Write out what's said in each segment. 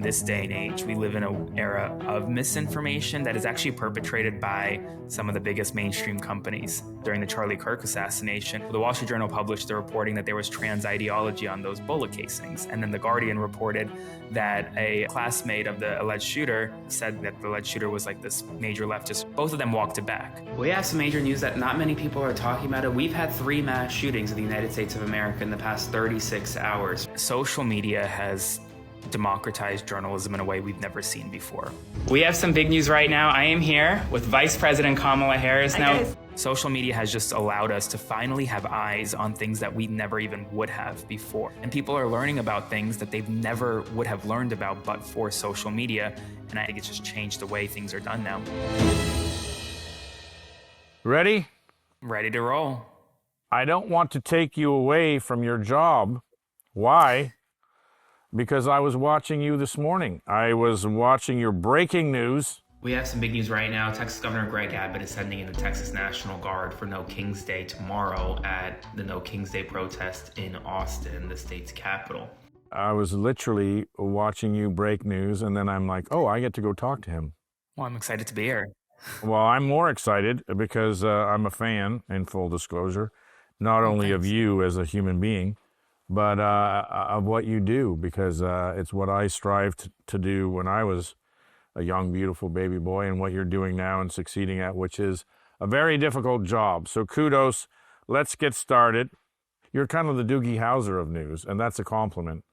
this day and age, we live in an era of misinformation that is actually perpetrated by some of the biggest mainstream companies. During the Charlie Kirk assassination, the Wall Street Journal published the reporting that there was trans ideology on those bullet casings. And then The Guardian reported that a classmate of the alleged shooter said that the alleged shooter was like this major leftist. Both of them walked it back. We have some major news that not many people are talking about it. We've had 3 mass shootings in the United States of America in the past 36 hours. Social media has democratized journalism in a way we've never seen before. We have some big news right now. I am here with Vice President Kamala Harris. Now, social media has just allowed us to finally have eyes on things that we never even would have before. And people are learning about things that they've never would have learned about but for social media. And I think it's just changed the way things are done now. Ready? Ready to roll. I don't want to take you away from your job. Why? Because I was watching you this morning. I was watching your breaking news. We have some big news right now. Texas Governor Greg Abbott is sending in the Texas National Guard for No King's Day tomorrow at the No King's Day protest in Austin, the state's capital. I was literally watching you break news, and then I'm like, oh, I get to go talk to him. Well, I'm excited to be here. Well, I'm more excited because I'm a fan, in full disclosure, not only of you as a human being, but of what you do, because it's what I strived to do when I was a young, beautiful baby boy, and what you're doing now and succeeding at, which is a very difficult job. So kudos. Let's get started. You're kind of the Doogie Howser of news, and that's a compliment.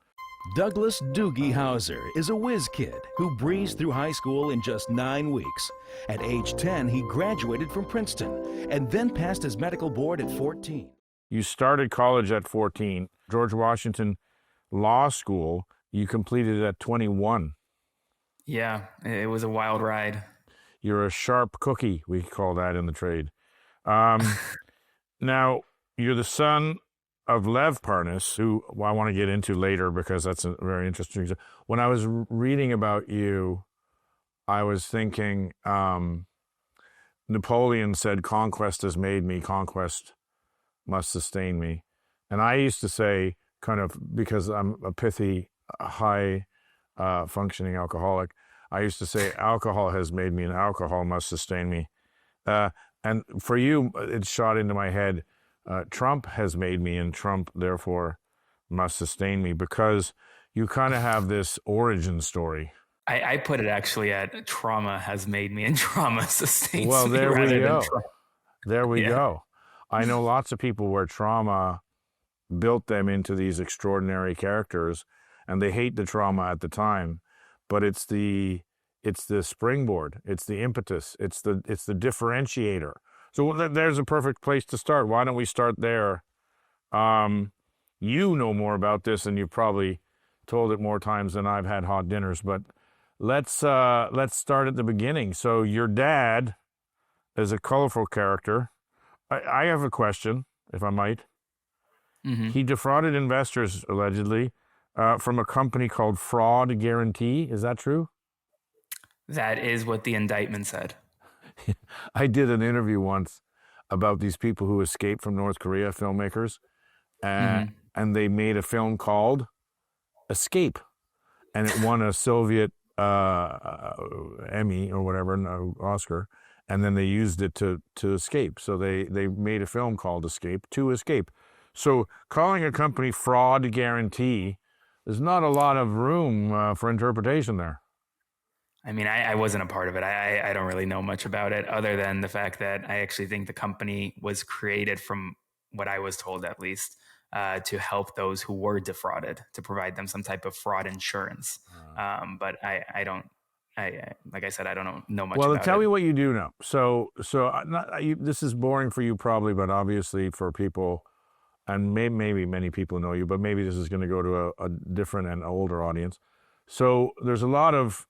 Douglas Doogie Howser is a whiz kid who breezed through high school in just 9 weeks. At age 10, he graduated from Princeton and then passed his medical board at 14. You started college at 14. George Washington Law School, you completed at 21. Yeah, it was a wild ride. You're a sharp cookie, we call that in the trade. Now, you're the son of Lev Parnas, who I want to get into later because that's a very interesting. When I was reading about you, I was thinking Napoleon said, conquest has made me, conquest must sustain me. And I used to say, kind of, because I'm a pithy, high functioning alcoholic, I used to say, alcohol has made me and alcohol must sustain me. And for you, it shot into my head, Trump has made me and Trump, therefore, must sustain me, because you kind of have this origin story. I put it actually at trauma has made me and trauma sustains me. Well, there we go. There we Yeah. go. I know lots of people where trauma built them into these extraordinary characters, and they hate the trauma at the time, but it's the springboard, it's the impetus, it's the differentiator. So there's a perfect place to start. Why don't we start there? You know more about this, and you've probably told it more times than I've had hot dinners, but let's start at the beginning. So your dad is a colorful character. I have a question, if I might. Mm-hmm. He defrauded investors, allegedly, from a company called Fraud Guarantee. Is that true? That is what the indictment said. I did an interview once about these people who escaped from North Korea, filmmakers, and they made a film called Escape, and it won a Soviet Emmy or whatever, no, Oscar, and then they used it to escape. So they made a film called Escape to escape. So calling a company Fraud Guarantee, there's not a lot of room for interpretation there. I mean, I wasn't a part of it. I don't really know much about it, other than the fact that I actually think the company was created, from what I was told at least, to help those who were defrauded, to provide them some type of fraud insurance. But I don't, like I said, I don't know much about it. Well, tell me what you do know. So this is boring for you probably, but obviously for people, and maybe many people know you, but maybe this is going to go to a different and older audience. So there's a lot of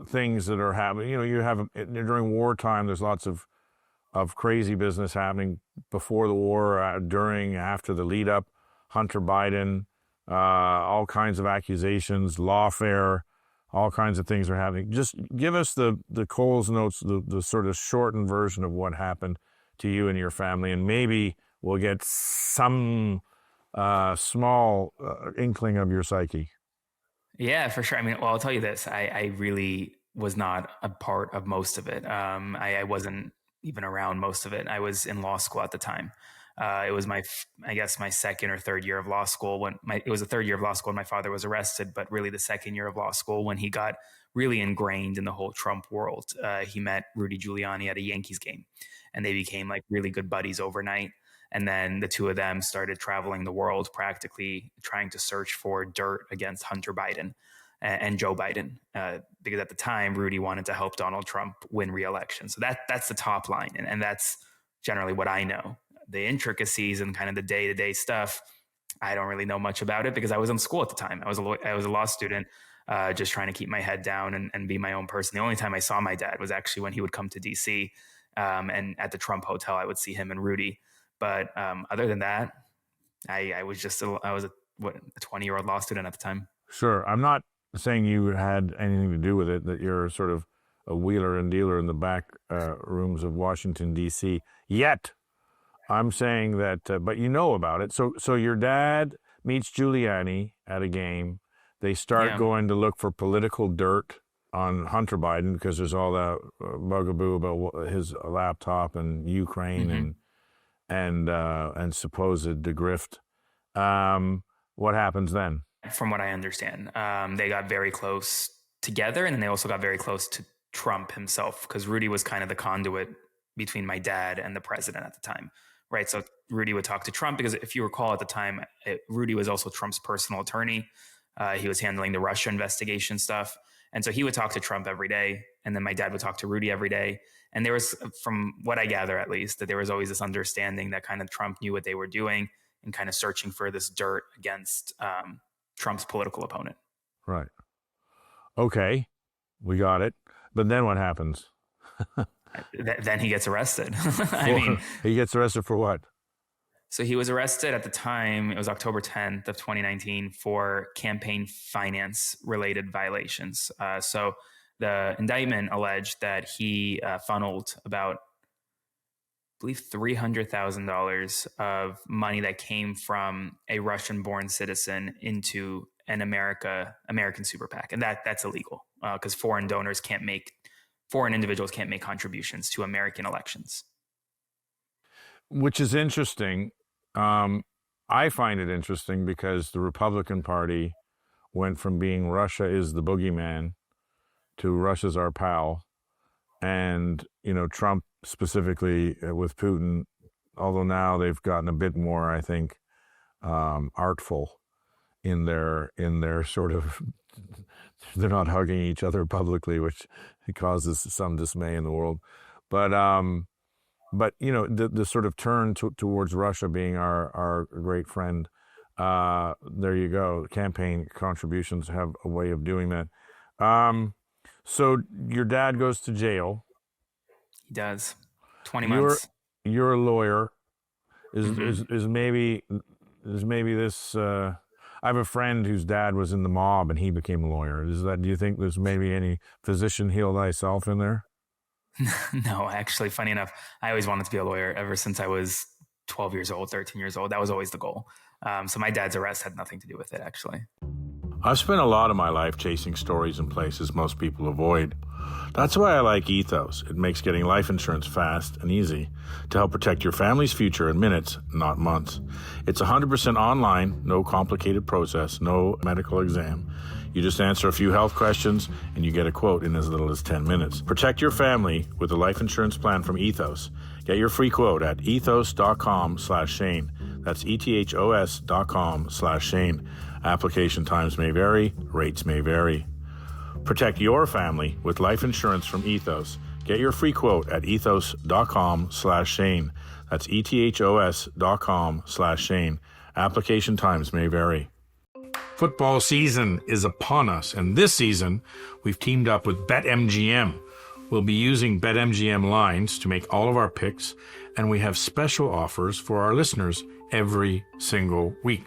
things that are happening. You know, you have during wartime, there's lots of crazy business happening before the war, during, after the lead up. Hunter Biden, all kinds of accusations, lawfare, all kinds of things are happening. Just give us the Coles Notes, the sort of shortened version of what happened to you and your family, and maybe we'll get some small inkling of your psyche. Yeah, for sure. I mean, well, I'll tell you this. I really was not a part of most of it. I wasn't even around most of it. I was in law school at the time. It was I guess, my second or third year of law school it was the third year of law school when my father was arrested, but really the second year of law school when he got really ingrained in the whole Trump world. He met Rudy Giuliani at a Yankees game, and they became like really good buddies overnight. And then the two of them started traveling the world practically trying to search for dirt against Hunter Biden and Joe Biden, because at the time Rudy wanted to help Donald Trump win re-election. So that's the top line, and that's generally what I know. The intricacies and kind of the day-to-day stuff, I don't really know much about it because I was in school at the time. I was a law student, just trying to keep my head down and be my own person. The only time I saw my dad was actually when he would come to DC, and at the Trump Hotel, I would see him and Rudy. But other than that, I was a 20-year-old law student at the time. Sure. I'm not saying you had anything to do with it, that you're sort of a wheeler and dealer in the back rooms of Washington, D.C. yet. I'm saying that, but you know about it. So your dad meets Giuliani at a game. They start going to look for political dirt on Hunter Biden because there's all that bugaboo about his laptop and Ukraine and supposed grift. What happens then? From what I understand, they got very close together, and then they also got very close to Trump himself because Rudy was kind of the conduit between my dad and the president at the time, right? So Rudy would talk to Trump because if you recall at the time, Rudy was also Trump's personal attorney. He was handling the Russia investigation stuff. And so he would talk to Trump every day. And then my dad would talk to Rudy every day. And there was, from what I gather at least, that there was always this understanding that kind of Trump knew what they were doing and kind of searching for this dirt against Trump's political opponent. Right. Okay. We got it. But then what happens? Then he gets arrested. I mean, he gets arrested for what? So he was arrested at the time, it was October 10th of 2019, for campaign finance related violations. So the indictment alleged that he funneled about, I believe, $300,000 of money that came from a Russian-born citizen into an American super PAC. And that's illegal because foreign individuals can't make contributions to American elections. Which is interesting. I find it interesting because the Republican Party went from being Russia is the boogeyman to Russia's our pal. And, Trump specifically with Putin, although now they've gotten a bit more, I think, artful in their sort of, they're not hugging each other publicly, which causes some dismay in the world. But the sort of turn towards Russia being our great friend, there you go. Campaign contributions have a way of doing that. So your dad goes to jail. He does. 20 months. You're a lawyer. Is maybe this? I have a friend whose dad was in the mob and he became a lawyer. Do you think there's maybe any physician heal thyself in there? No, actually, funny enough, I always wanted to be a lawyer ever since I was 12 years old, 13 years old. That was always the goal. So my dad's arrest had nothing to do with it, actually. I've spent a lot of my life chasing stories in places most people avoid. That's why I like Ethos. It makes getting life insurance fast and easy to help protect your family's future in minutes, not months. It's 100% online, no complicated process, no medical exam. You just answer a few health questions and you get a quote in as little as 10 minutes. Protect your family with a life insurance plan from Ethos. Get your free quote at ethos.com/Shane. That's ethos.com/Shane. Application times may vary, rates may vary. Protect your family with life insurance from Ethos. Get your free quote at ethos.com/Shane. That's ethos.com/Shane. Application times may vary. Football season is upon us, and this season we've teamed up with BetMGM. We'll be using BetMGM lines to make all of our picks, and we have special offers for our listeners every single week.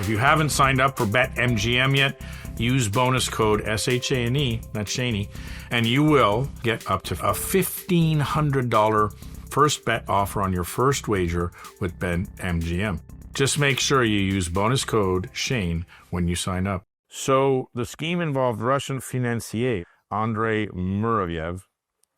If you haven't signed up for BetMGM yet, use bonus code SHANE, that's Shaney, and you will get up to a $1,500 first bet offer on your first wager with BetMGM. Just make sure you use bonus code Shane when you sign up. So the scheme involved Russian financier Andrei Muravyev,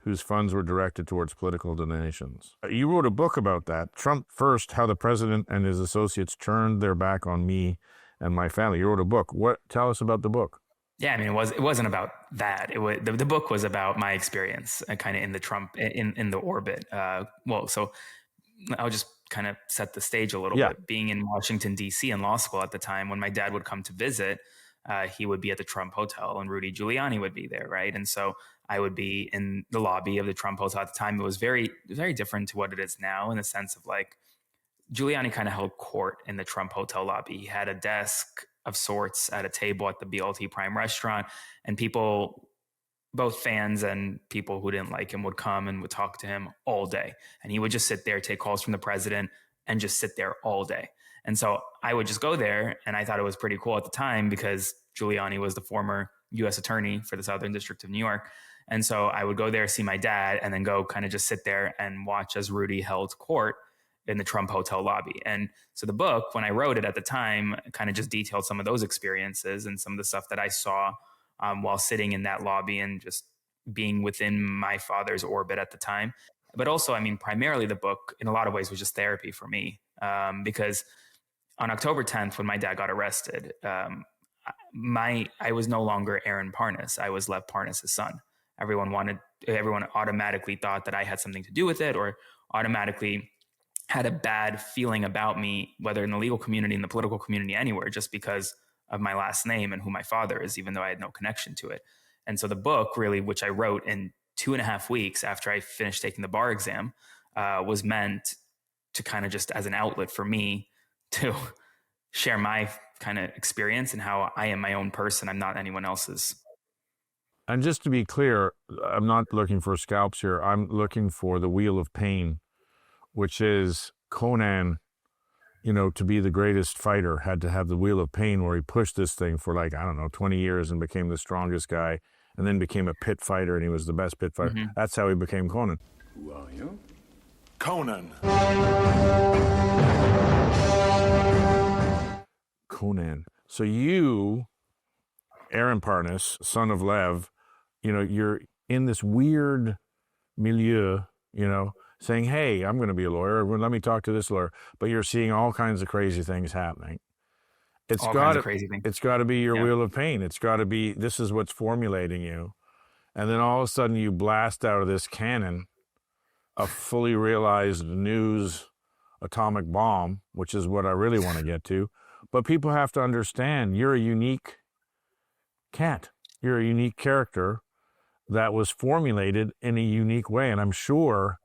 whose funds were directed towards political donations. You wrote a book about that. Trump First, How the President and His Associates Turned Their Back on Me and My Family. You wrote a book. Tell us about the book. Yeah, I mean, it wasn't about that. It was the book was about my experience, kind of in the Trump in the orbit. So I'll just kind of set the stage a little bit. Being in Washington D.C. in law school at the time, when my dad would come to visit, he would be at the Trump Hotel, and Rudy Giuliani would be there, right? And so I would be in the lobby of the Trump Hotel at the time. It was very, very different to what it is now, in the sense of like Giuliani kind of held court in the Trump Hotel lobby. He had a desk of sorts at a table at the BLT Prime restaurant, and people, both fans and people who didn't like him, would come and would talk to him all day. And he would just sit there, take calls from the president, and just sit there all day. And so I would just go there, and I thought it was pretty cool at the time because Giuliani was the former U.S. attorney for the Southern District of New York. And so I would go there, see my dad, and then go kind of just sit there and watch as Rudy held court in the Trump Hotel lobby. And so the book, when I wrote it at the time, kind of just detailed some of those experiences and some of the stuff that I saw while sitting in that lobby and just being within my father's orbit at the time. But also, I mean, primarily the book in a lot of ways was just therapy for me, because on October 10th, when my dad got arrested, I was no longer Aaron Parnas. I was Lev Parnas' son. Everyone automatically thought that I had something to do with it, or automatically had a bad feeling about me, whether in the legal community, in the political community, anywhere, just because of my last name and who my father is, even though I had no connection to it. And so the book, really, which I wrote in 2.5 weeks after I finished taking the bar exam, was meant to kind of just as an outlet for me to share my kind of experience and how I am my own person. I'm not anyone else's. And just to be clear, I'm not looking for scalps here. I'm looking for the Wheel of Pain, which is Conan, to be the greatest fighter, had to have the Wheel of Pain, where he pushed this thing for 20 years and became the strongest guy, and then became a pit fighter, and he was the best pit fighter. Mm-hmm. That's how he became Conan. Who are you? Conan. Conan. So you, Aaron Parnas, son of Lev, you're in this weird milieu, saying, hey, I'm going to be a lawyer. Let me talk to this lawyer. But you're seeing all kinds of crazy things happening. It's got to be your Wheel of Pain. It's got to be, this is what's formulating you. And then all of a sudden you blast out of this cannon a fully realized news atomic bomb, which is what I really want to get to. But people have to understand you're a unique cat. You're a unique character that was formulated in a unique way. And I'm sure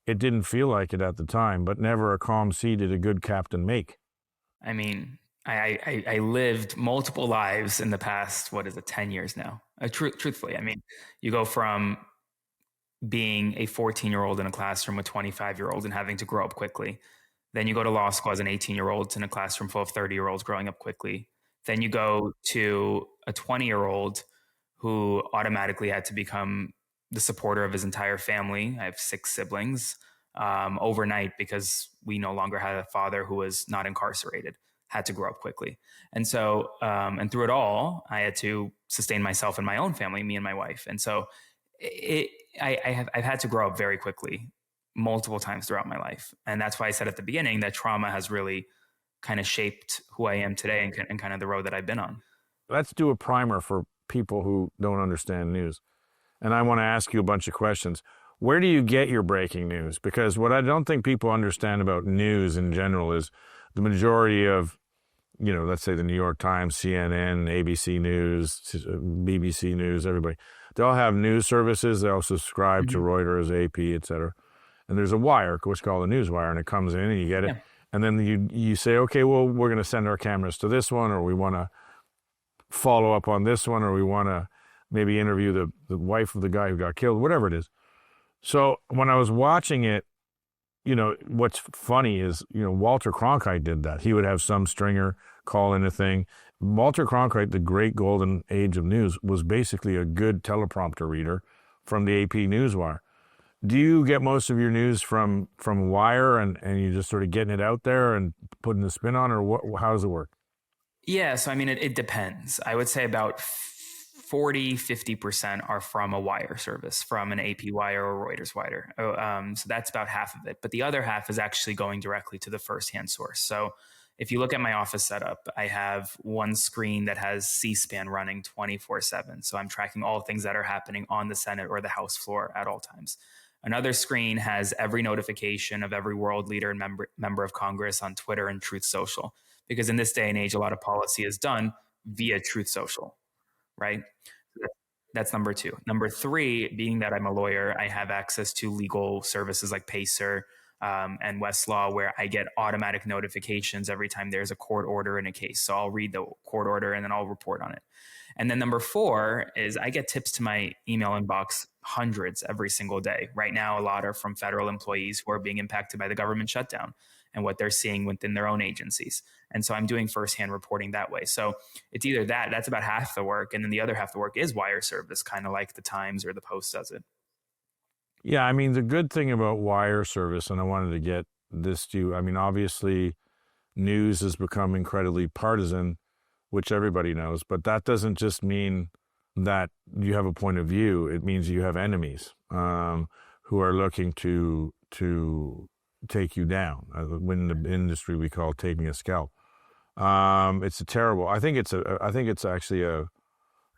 it didn't feel like it at the time, but never a calm sea did a good captain make. I mean, I lived multiple lives in the past, 10 years now? Truthfully, I mean, you go from being a 14-year-old in a classroom with 25-year-olds and having to grow up quickly. Then you go to law school as an 18-year-old in a classroom full of 30-year-olds growing up quickly. Then you go to a 20-year-old who automatically had to become the supporter of his entire family. I have 6 siblings overnight because we no longer had a father who was not incarcerated, had to grow up quickly. And so, and through it all, I had to sustain myself and my own family, me and my wife. And so I've had to grow up very quickly, multiple times throughout my life. And that's why I said at the beginning that trauma has really kind of shaped who I am today and kind of the road that I've been on. Let's do a primer for people who don't understand news. And I want to ask you a bunch of questions. Where do you get your breaking news? Because what I don't think people understand about news in general is the majority of, let's say the New York Times, CNN, ABC News, BBC News, everybody, they all have news services. They all subscribe to Reuters, AP, et cetera. And there's a wire, what's called a news wire, and it comes in and you get it. Yeah. And then you say, okay, well, we're going to send our cameras to this one, or we want to follow up on this one, or we want to maybe interview the wife of the guy who got killed, whatever it is. So when I was watching it, what's funny is, Walter Cronkite did that. He would have some stringer call in a thing. Walter Cronkite, the great golden age of news, was basically a good teleprompter reader from the AP Newswire. Do you get most of your news from Wire and you just sort of getting it out there and putting the spin on, or how does it work? Yeah, so I mean, it depends. I would say about 40-50% are from a wire service, from an AP wire or Reuters wire. So that's about half of it. But the other half is actually going directly to the firsthand source. So if you look at my office setup, I have one screen that has C-SPAN running 24/7. So I'm tracking all things that are happening on the Senate or the House floor at all times. Another screen has every notification of every world leader and member of Congress on Twitter and Truth Social. Because in this day and age, a lot of policy is done via Truth Social, right? That's number two. Number three, being that I'm a lawyer, I have access to legal services like Pacer and Westlaw, where I get automatic notifications every time there's a court order in a case. So I'll read the court order and then I'll report on it. And then number four is I get tips to my email inbox, hundreds every single day. Right now, a lot are from federal employees who are being impacted by the government shutdown and what they're seeing within their own agencies. And so I'm doing firsthand reporting that way. So it's either that's about half the work. And then the other half of the work is wire service, kind of like the Times or the Post does it. Yeah, I mean, the good thing about wire service, and I wanted to get this to you, I mean, obviously news has become incredibly partisan, which everybody knows, but that doesn't just mean that you have a point of view. It means you have enemies who are looking to take you down. In the industry, we call it taking a scalp. It's a terrible. I think it's actually a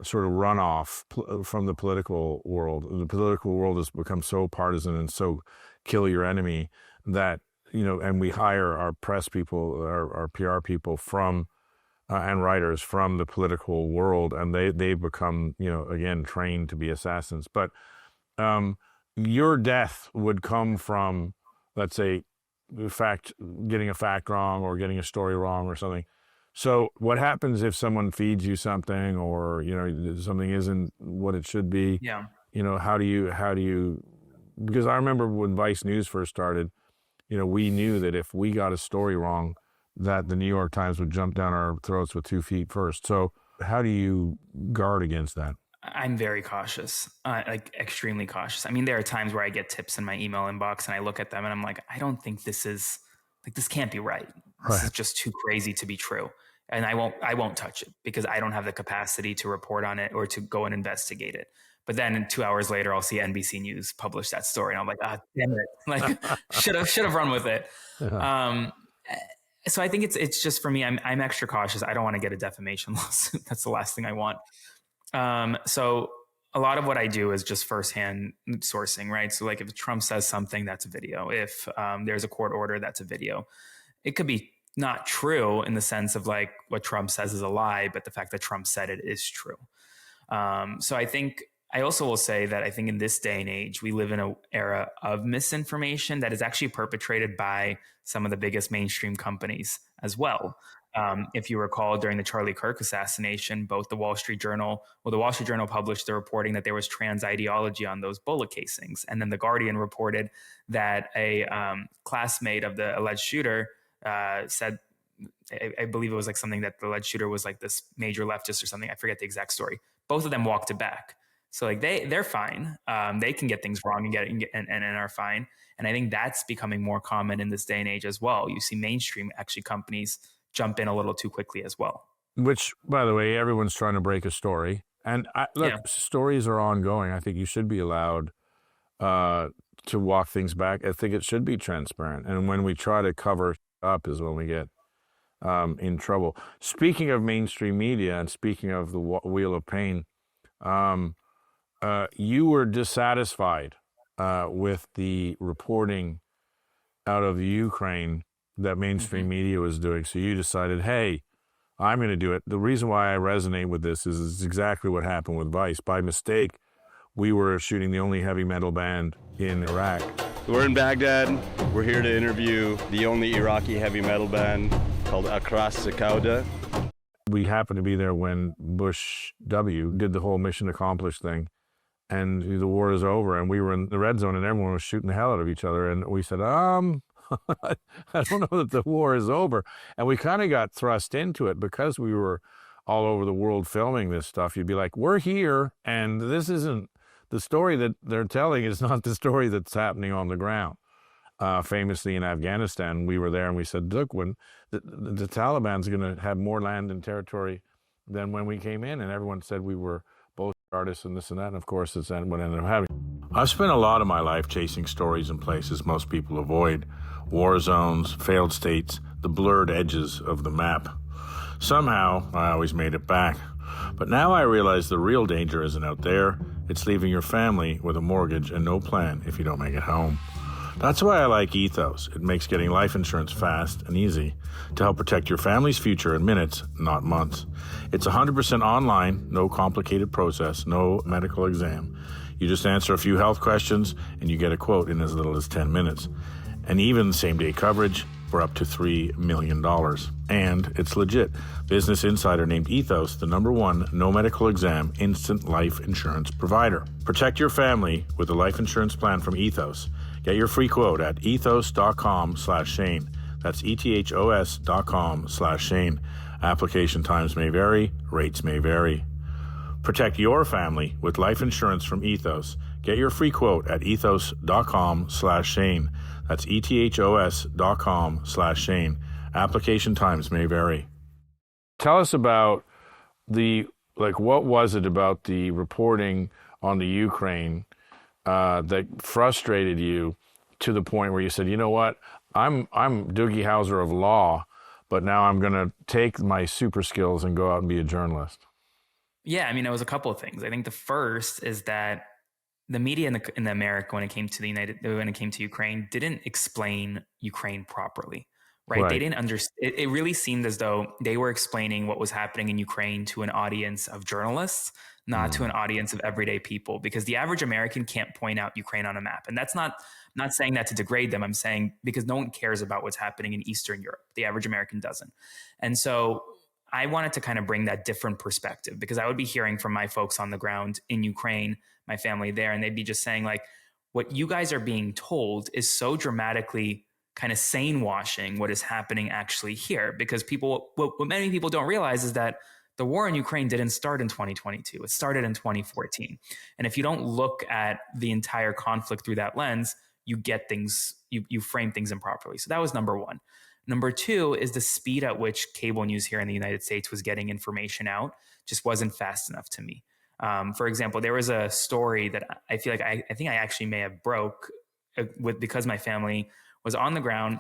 sort of runoff from the political world. The political world has become so partisan and so kill your enemy that, and we hire our press people, our PR people from and writers from the political world, and they've become, again, trained to be assassins. But your death would come from, let's say, getting a fact wrong or getting a story wrong or something. So what happens if someone feeds you something or, something isn't what it should be? Yeah. How do you, because I remember when Vice News first started, we knew that if we got a story wrong, that the New York Times would jump down our throats with 2 feet first. So how do you guard against that? I'm very cautious, like extremely cautious. I mean, there are times where I get tips in my email inbox and I look at them and I'm like, I don't think this can't be right. This is just too crazy to be true. And I won't touch it because I don't have the capacity to report on it or to go and investigate it. But then 2 hours later, I'll see NBC News publish that story and I'm like, damn it. Like should have run with it. Yeah. So I think it's just, for me, I'm extra cautious. I don't want to get a defamation lawsuit. That's the last thing I want. So a lot of what I do is just firsthand sourcing, right? So like if Trump says something, that's a video. If there's a court order, that's a video. It could be not true in the sense of like what Trump says is a lie, but the fact that Trump said it is true. So I also will say that I think in this day and age, we live in an era of misinformation that is actually perpetrated by some of the biggest mainstream companies as well. If you recall, during the Charlie Kirk assassination, both the Wall Street Journal published the reporting that there was trans ideology on those bullet casings. And then the Guardian reported that a classmate of the alleged shooter said, I believe it was like something that the alleged shooter was like this major leftist or something. I forget the exact story. Both of them walked it back. So like they're fine. They can get things wrong and are fine. And I think that's becoming more common in this day and age as well. You see mainstream actually companies jump in a little too quickly as well. Which, by the way, everyone's trying to break a story. And stories are ongoing. I think you should be allowed to walk things back. I think it should be transparent. And when we try to cover up is when we get in trouble. Speaking of mainstream media and speaking of the Wheel of Pain, you were dissatisfied with the reporting out of the Ukraine that mainstream media was doing. So you decided, hey, I'm going to do it. The reason why I resonate with this is exactly what happened with Vice. By mistake, we were shooting the only heavy metal band in Iraq. We're in Baghdad. We're here to interview the only Iraqi heavy metal band called Akras Sakauda. We happened to be there when Bush W. did the whole mission accomplished thing. And the war is over, and we were in the red zone, and everyone was shooting the hell out of each other. And we said, I don't know that the war is over. And we kind of got thrust into it because we were all over the world filming this stuff. You'd be like, we're here, and this isn't the story that they're telling is not the story that's happening on the ground. famously in Afghanistan. We were there and we said, look, when the Taliban's going to have more land and territory than when we came in. And everyone said we were both artists and this and that. And of course, it's what ended up happening. I've spent a lot of my life chasing stories in places most people avoid. War zones, failed states, the blurred edges of the map. Somehow, I always made it back. But now I realize the real danger isn't out there. It's leaving your family with a mortgage and no plan if you don't make it home. That's why I like Ethos. It makes getting life insurance fast and easy to help protect your family's future in minutes, not months. It's 100% online, no complicated process, no medical exam. You just answer a few health questions and you get a quote in as little as 10 minutes. And even same-day coverage for up to $3 million. And it's legit. Business Insider named Ethos the #1 no medical exam instant life insurance provider. Protect your family with a life insurance plan from Ethos. Get your free quote at ethos.com/Shane. That's ethos.com/Shane. Application times may vary, rates may vary. Protect your family with life insurance from Ethos. Get your free quote at ethos.com/Shane. That's ethos.com/Shane. Application times may vary. Tell us about what was it about the reporting on the Ukraine that frustrated you to the point where you said, you know what, I'm Doogie Howser of law, but now I'm going to take my super skills and go out and be a journalist? Yeah, I mean, it was a couple of things. I think the first is that the media in America, when it came to Ukraine, didn't explain Ukraine properly, right? They didn't understand. It really seemed as though they were explaining what was happening in Ukraine to an audience of journalists, not to an audience of everyday people, because the average American can't point out Ukraine on a map. And that's not saying that to degrade them. I'm saying because no one cares about what's happening in Eastern Europe. The average American doesn't. And so I wanted to kind of bring that different perspective, because I would be hearing from my folks on the ground in Ukraine, my family there, and they'd be just saying, like, what you guys are being told is so dramatically kind of sane washing what is happening actually here. Because what many people don't realize is that the war in Ukraine didn't start in 2022. It started in 2014. And if you don't look at the entire conflict through that lens, you get things, you frame things improperly. So that was number one. Number two is the speed at which cable news here in the United States was getting information out just wasn't fast enough to me. For example, there was a story that I feel like I think I actually may have broke because my family was on the ground.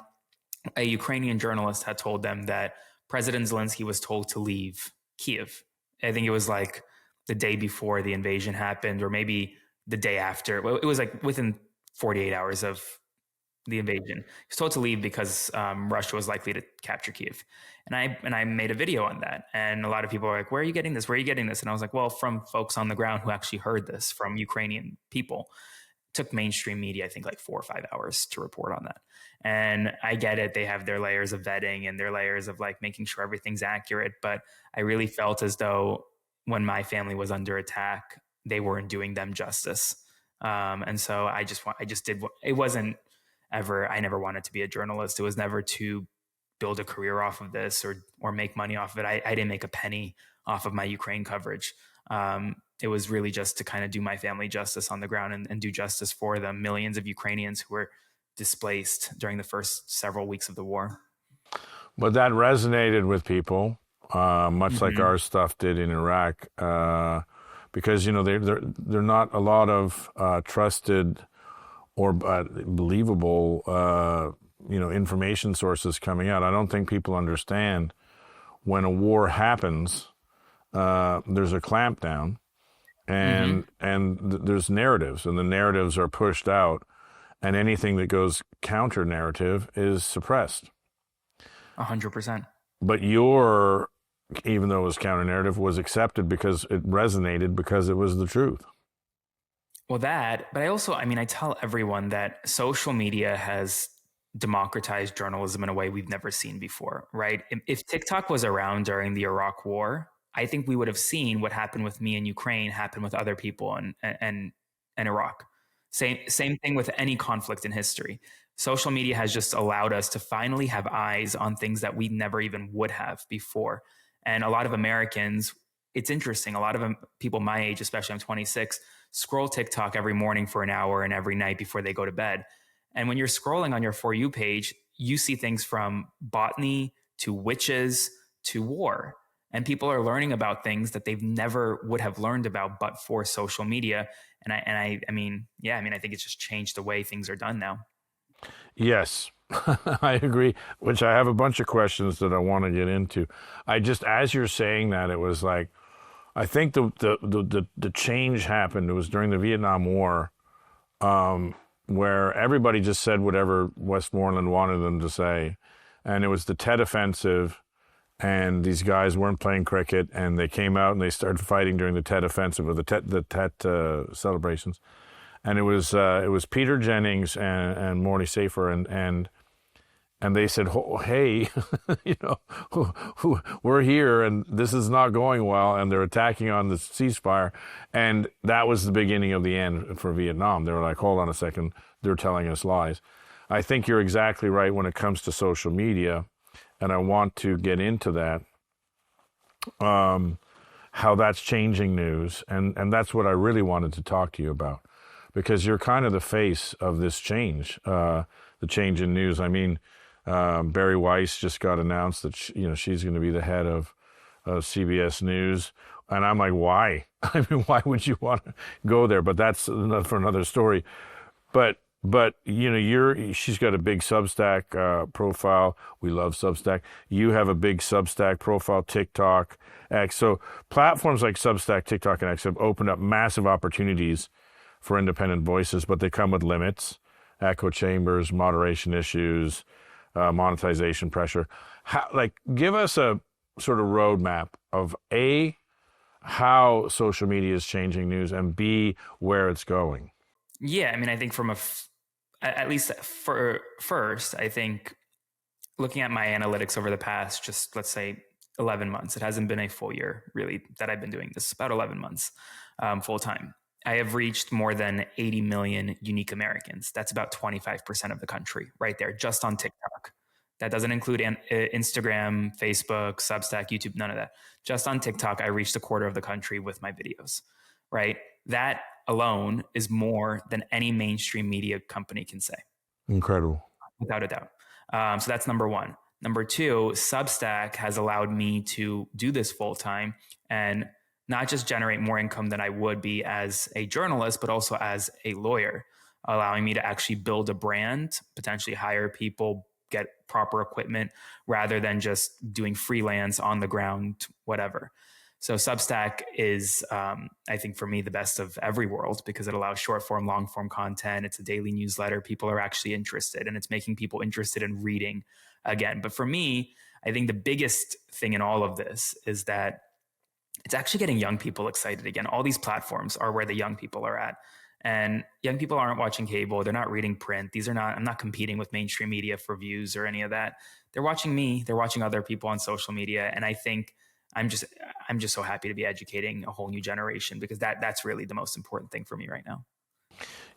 A Ukrainian journalist had told them that President Zelensky was told to leave Kiev. I think it was like the day before the invasion happened, or maybe the day after. Well, it was like within 48 hours of the invasion. He was told to leave because Russia was likely to capture Kiev. And I made a video on that. And a lot of people were like, where are you getting this? Where are you getting this? And I was like, well, from folks on the ground who actually heard this from Ukrainian people. It took mainstream media, I think, like 4 or 5 hours to report on that. And I get it. They have their layers of vetting and their layers of like making sure everything's accurate. But I really felt as though when my family was under attack, they weren't doing them justice. And so I just did. It wasn't ever. I never wanted to be a journalist. It was never to build a career off of this or make money off of it. I didn't make a penny off of my Ukraine coverage. It was really just to kind of do my family justice on the ground and do justice for the millions of Ukrainians who were displaced during the first several weeks of the war. But that resonated with people, much like our stuff did in Iraq, because they're not a lot of trusted or believable information sources coming out. I don't think people understand when a war happens, there's a clampdown, and there's narratives, and the narratives are pushed out, and anything that goes counter narrative is suppressed. 100%. But your, even though it was counter narrative, was accepted because it resonated, because it was the truth. Well, but I tell everyone that social media has democratized journalism in a way we've never seen before, right? If TikTok was around during the Iraq War, I think we would have seen what happened with me in Ukraine happen with other people in Iraq. Same thing with any conflict in history. Social media has just allowed us to finally have eyes on things that we never even would have before. And a lot of Americans, it's interesting, a lot of people my age, especially I'm 26, scroll TikTok every morning for an hour and every night before they go to bed. And when you're scrolling on your For You page, you see things from botany to witches to war. And people are learning about things that they've never would have learned about but for social media. I think it's just changed the way things are done now. Yes, I agree, which I have a bunch of questions that I want to get into. I just, as you're saying that, it was like, I think the change happened. It was during the Vietnam War, where everybody just said whatever Westmoreland wanted them to say. And it was the Tet Offensive, and these guys weren't playing cricket, and they came out and they started fighting during the Tet Offensive, or the Tet celebrations. And it was Peter Jennings and Morley Safer, and they said, oh, hey, we're here, and this is not going well, and they're attacking on the ceasefire. And that was the beginning of the end for Vietnam. They were like, hold on a second, they're telling us lies. I think you're exactly right when it comes to social media, and I want to get into that, how that's changing news, and that's what I really wanted to talk to you about, because you're kind of the face of this change, the change in news. I mean, Barry Weiss just got announced that she's going to be the head of CBS News, and I'm like, why? I mean, why would you want to go there? But that's for another story. But she's got a big Substack profile. We love Substack. You have a big Substack profile, TikTok, X. So platforms like Substack, TikTok, and X have opened up massive opportunities for independent voices, but they come with limits, echo chambers, moderation issues, monetization pressure. Give us a sort of roadmap of A, how social media is changing news, and B, where it's going. Yeah, I mean, I think at least for first, I think looking at my analytics over the past, just let's say 11 months, it hasn't been a full year really that I've been doing this, about 11 months full time. I have reached more than 80 million unique Americans. That's about 25% of the country right there, just on TikTok. That doesn't include Instagram, Facebook, Substack, YouTube, none of that. Just on TikTok, I reached a quarter of the country with my videos, right? That alone is more than any mainstream media company can say. Incredible. Without a doubt. So that's number one. Number two, Substack has allowed me to do this full time and not just generate more income than I would be as a journalist, but also as a lawyer, allowing me to actually build a brand, potentially hire people, get proper equipment, rather than just doing freelance on the ground, whatever. So Substack is, I think for me, the best of every world because it allows short form, long form content. It's a daily newsletter. People are actually interested, and it's making people interested in reading again. But for me, I think the biggest thing in all of this is that it's actually getting young people excited again. All these platforms are where the young people are at. And young people aren't watching cable. They're not reading print. I'm not competing with mainstream media for views or any of that. They're watching me. They're watching other people on social media. And I think I'm just so happy to be educating a whole new generation because that's really the most important thing for me right now.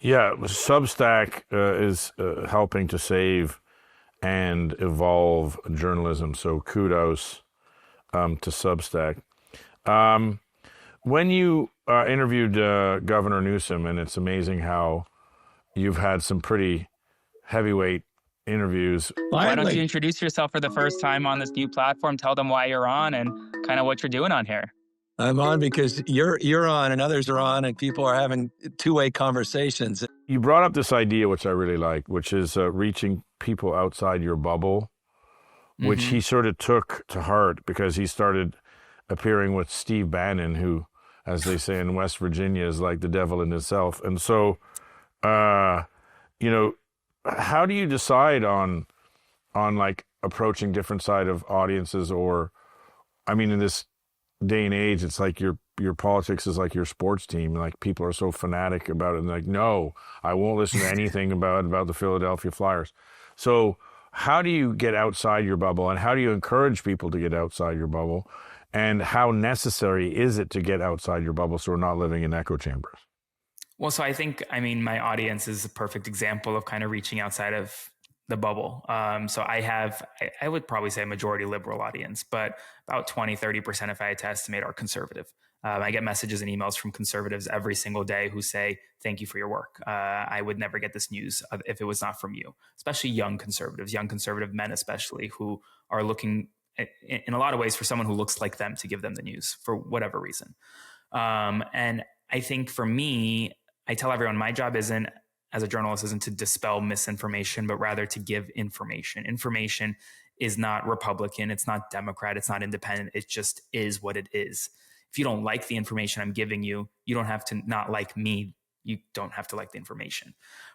Yeah, Substack is helping to save and evolve journalism. So kudos to Substack. When you interviewed Governor Newsom, and it's amazing how you've had some pretty heavyweight interviews. Why don't you introduce yourself for the first time on this new platform? Tell them why you're on and kind of what you're doing on here. I'm on because you're on and others are on and people are having two-way conversations. You brought up this idea, which I really like, which is reaching people outside your bubble, which he sort of took to heart because he started appearing with Steve Bannon, who, as they say in West Virginia, is like the devil in himself. And so, how do you decide on like approaching different side of audiences? Or, I mean, in this day and age, it's like your politics is like your sports team. Like people are so fanatic about it. And like, no, I won't listen to anything about the Philadelphia Flyers. So how do you get outside your bubble, and how do you encourage people to get outside your bubble? And how necessary is it to get outside your bubble so we're not living in echo chambers? Well, so my audience is a perfect example of kind of reaching outside of the bubble. So I would probably say a majority liberal audience, but about 20, 30%, if I had to estimate, are conservative. I get messages and emails from conservatives every single day who say, thank you for your work. I would never get this news if it was not from you, especially young conservatives, young conservative men especially, who are looking in a lot of ways for someone who looks like them to give them the news for whatever reason. And I think for me, I tell everyone my job isn't, as a journalist, isn't to dispel misinformation, but rather to give information. Information is not Republican, it's not Democrat, it's not independent. It just is what it is. If you don't like the information I'm giving you, you don't have to not like me. You don't have to like the information,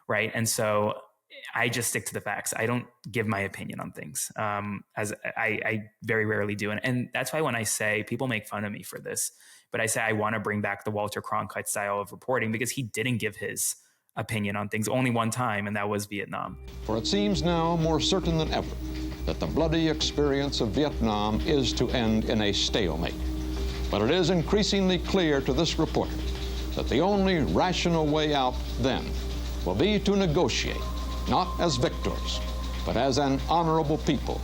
right? And so I just stick to the facts. I don't give my opinion on things, as I very rarely do. And that's why when I say, people make fun of me for this, but I say I want to bring back the Walter Cronkite style of reporting, because he didn't give his opinion on things only one time, and that was Vietnam. For it seems now more certain than ever that the bloody experience of Vietnam is to end in a stalemate. But it is increasingly clear to this reporter that the only rational way out then will be to negotiate, not as victors, but as an honorable people.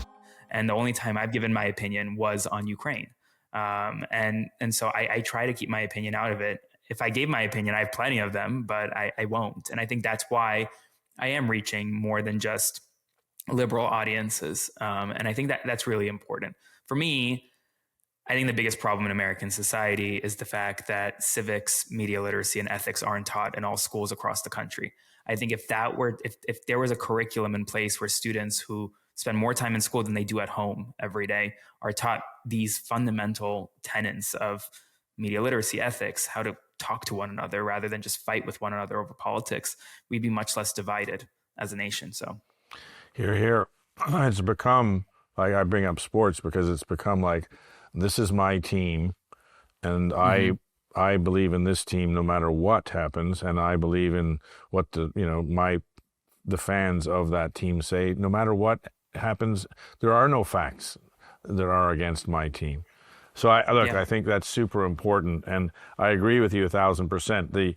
And the only time I've given my opinion was on Ukraine. And so I try to keep my opinion out of it. If I gave my opinion, I have plenty of them, but I won't. And I think that's why I am reaching more than just liberal audiences. And I think that that's really important. For me, I think the biggest problem in American society is the fact that civics, media literacy, and ethics aren't taught in all schools across the country. I think if there was a curriculum in place where students who spend more time in school than they do at home every day are taught these fundamental tenets of media literacy, ethics, how to talk to one another rather than just fight with one another over politics, we'd be much less divided as a nation. So Here. It's become, like, I bring up sports because it's become like, this is my team, and I believe in this team no matter what happens, and I believe in what the fans of that team say. No matter what happens, there are no facts that are against my team. So I think that's super important, and I agree with you 1,000%.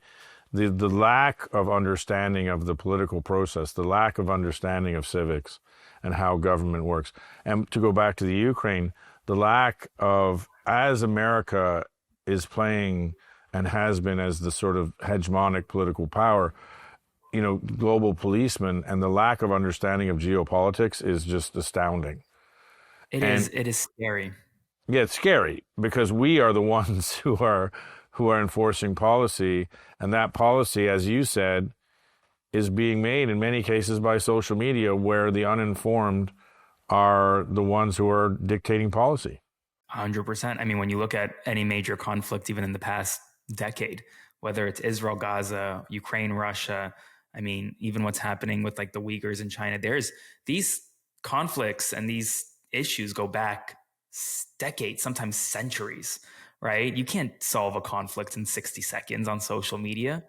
The lack of understanding of the political process, the lack of understanding of civics and how government works, and to go back to the Ukraine, the lack of, as America is playing and has been as the sort of hegemonic political power, global policeman, and the lack of understanding of geopolitics is just astounding. It is scary. Yeah, it's scary because we are the ones who are enforcing policy, and that policy, as you said, is being made in many cases by social media, where the uninformed are the ones who are dictating policy. 100%. I mean, when you look at any major conflict, even in the past decade, whether it's Israel, Gaza, Ukraine, Russia, I mean, even what's happening with like the Uyghurs in China, there's these conflicts and these issues go back decades, sometimes centuries, right? You can't solve a conflict in 60 seconds on social media.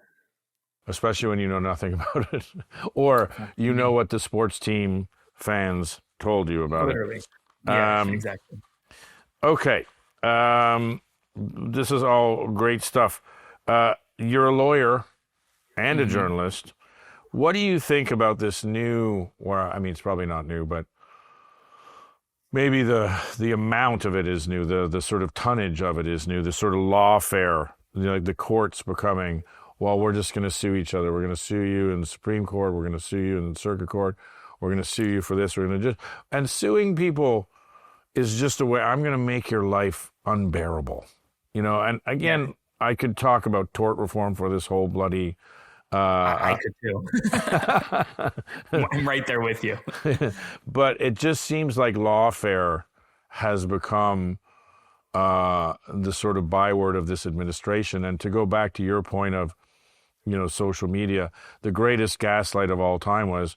Especially when you know nothing about it, or you know what the sports team fans told you about Literally. it. Yeah, exactly. Okay. This is all great stuff. You're a lawyer and a journalist. What do you think about this new, it's probably not new, but maybe the amount of it is new, the sort of tonnage of it is new, the sort of lawfare, the courts becoming, well, we're just going to sue each other. We're going to sue you in the Supreme Court. We're going to sue you in the Circuit Court. We're going to sue you for this. And suing people is just a way, I'm going to make your life unbearable. And again, I could talk about tort reform for this whole bloody... I could too. I'm right there with you. But it just seems like lawfare has become the sort of byword of this administration. And to go back to your point of, social media, the greatest gaslight of all time was